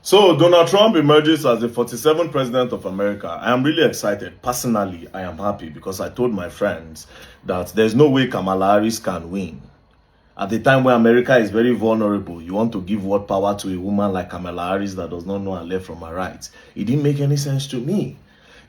So, Donald Trump emerges as the 47th president of America. I am really excited. Personally, I am happy because I told my friends that there's no way Kamala Harris can win. At the time when America is very vulnerable, you want to give what power to a woman like Kamala Harris that does not know her left from her right. It didn't make any sense to me.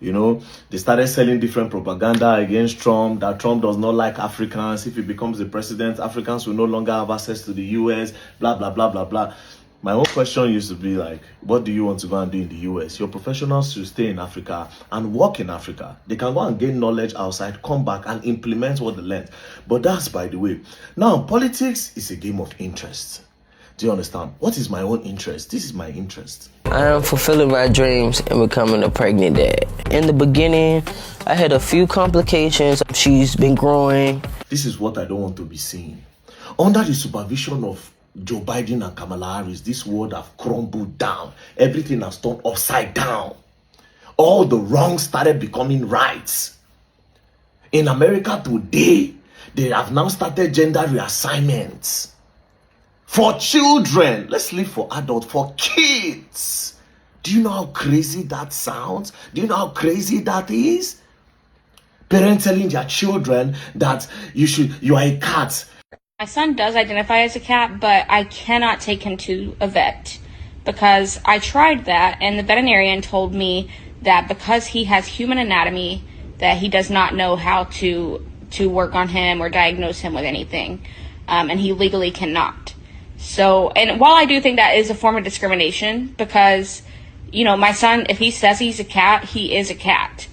You know, they started selling different propaganda against Trump, that Trump does not like Africans. If he becomes the president, Africans will no longer have access to the US, blah, blah, blah, blah, blah. My own question used to be like, what do you want to go and do in the US? Your professionals should stay in Africa and work in Africa. They can go and gain knowledge outside, come back and implement what they learned. But that's by the way. Now, politics is a game of interest. Do you understand? What is my own interest? This is my interest. I am fulfilling my dreams and becoming a pregnant dad. In the beginning, I had a few complications. She's been growing. This is what I don't want to be seeing. Under the supervision of Joe Biden and Kamala Harris, this world have crumbled down. Everything has turned upside down. All the wrongs started becoming rights. In America today, they have now started gender reassignments. For children, let's leave for adults, for kids. Do you know how crazy that sounds? Do you know how crazy that is? Parents telling their children that you are a cat. My son does identify as a cat, but I cannot take him to a vet because I tried that, and the veterinarian told me that because he has human anatomy, that he does not know how to work on him or diagnose him with anything, and he legally cannot. So, and while I do think that is a form of discrimination, because, you know, my son, if he says he's a cat, he is a cat.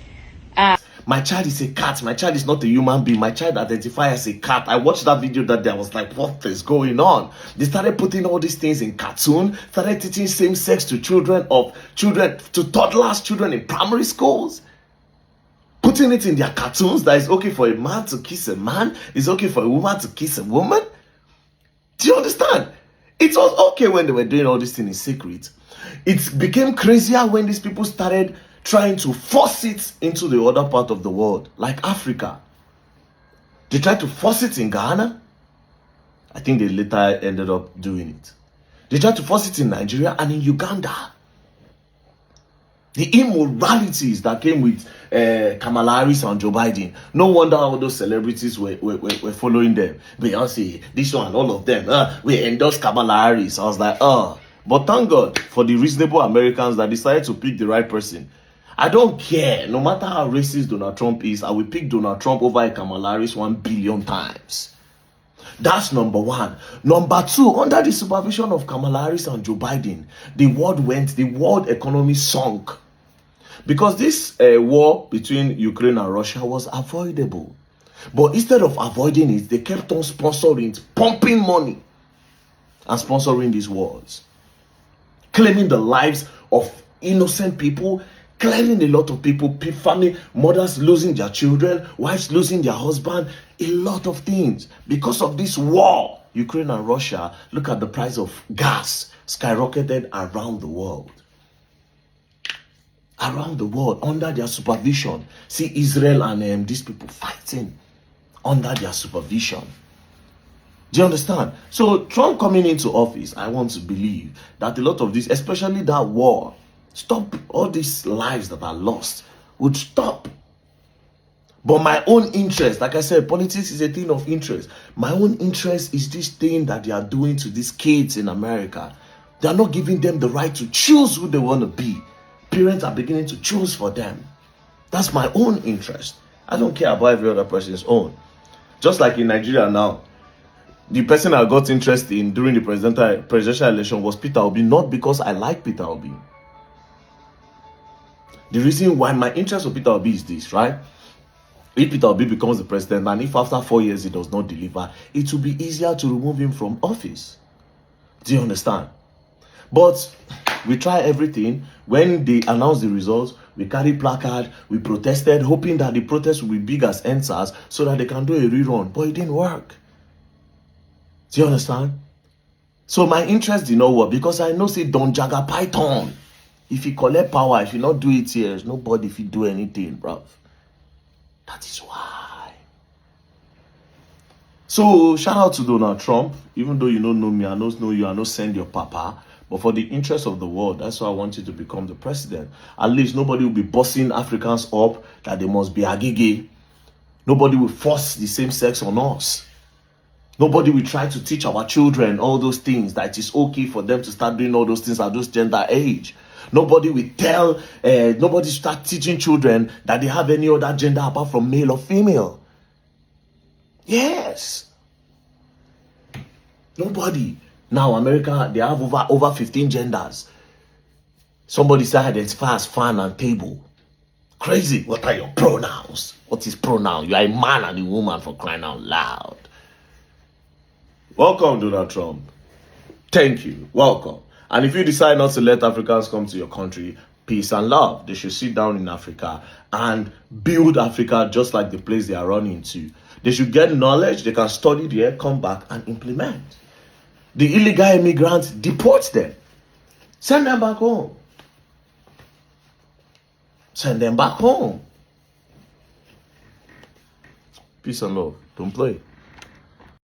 My child is a cat. My child is not a human being. My child identifies as a cat. I watched that video that day. I was like, what is going on? They started putting all these things in cartoon, started teaching same sex to to toddlers, children in primary schools. Putting it in their cartoons that it's okay for a man to kiss a man, it's okay for a woman to kiss a woman. Do you understand? It was okay when they were doing all this thing in secret. It became crazier when these people started trying to force it into the other part of the world, like Africa. They tried to force it in Ghana. I think they later ended up doing it. They tried to force it in Nigeria and in Uganda. The immoralities that came with Kamala Harris and Joe Biden. No wonder all those celebrities were following them. Beyonce, this one, all of them. We endorsed Kamala Harris. I was like, But thank God for the reasonable Americans that decided to pick the right person. I don't care. No matter how racist Donald Trump is, I will pick Donald Trump over Kamala Harris 1 billion times. That's number one. Number two, under the supervision of Kamala Harris and Joe Biden, the world economy sunk. Because this war between Ukraine and Russia was avoidable. But instead of avoiding it, they kept on sponsoring it, pumping money and sponsoring these wars. Claiming the lives of innocent people, claiming a lot of people, family, mothers losing their children, wives losing their husband, a lot of things. Because of this war, Ukraine and Russia, look at the price of gas skyrocketed around the world. Around the world, under their supervision. See Israel and these people fighting under their supervision. Do you understand? So Trump coming into office, I want to believe that a lot of this, especially that war, stop all these lives that are lost, would stop. But my own interest, like I said, politics is a thing of interest. My own interest is this thing that they are doing to these kids in America. They are not giving them the right to choose who they want to be. Parents are beginning to choose for them. That's my own interest. I don't care about every other person's own. Just like in Nigeria now, the person I got interest in during the presidential election was Peter Obi, not because I like Peter Obi. The reason why my interest of Peter Obi is this, right? If Peter Obi becomes the president and if after 4 years he does not deliver, it will be easier to remove him from office. Do you understand? But we try everything. When they announced the results, we carried placard, we protested, hoping that the protest will be big as NSAS so that they can do a rerun. But it didn't work. Do you understand? So my interest did not work because I know say Don Jagger Python. If you collect power, if you not do it here, there's nobody if you do anything, bruv. That is why. So shout out to Donald Trump. Even though you don't know me, I don't know you, I don't send your papa. But But for the interest of the world, that's why I want you to become the president. At least nobody will be bossing Africans up that they must be agege. Nobody will force the same sex on us. Nobody will try to teach our children all those things, that it is okay for them to start doing all those things at those gender age. Nobody will tell, nobody start teaching children that they have any other gender apart from male or female. Yes. Nobody. Now, America, they have over 15 genders. Somebody said identify as fan and table. Crazy. What are your pronouns? What is pronoun? You are a man and a woman, for crying out loud. Welcome, Donald Trump. Thank you. Welcome. And if you decide not to let Africans come to your country, peace and love. They should sit down in Africa and build Africa just like the place they are running to. They should get knowledge. They can study there, come back and implement. The illegal immigrants, deport them. Send them back home. Send them back home. Peace and love. Don't play.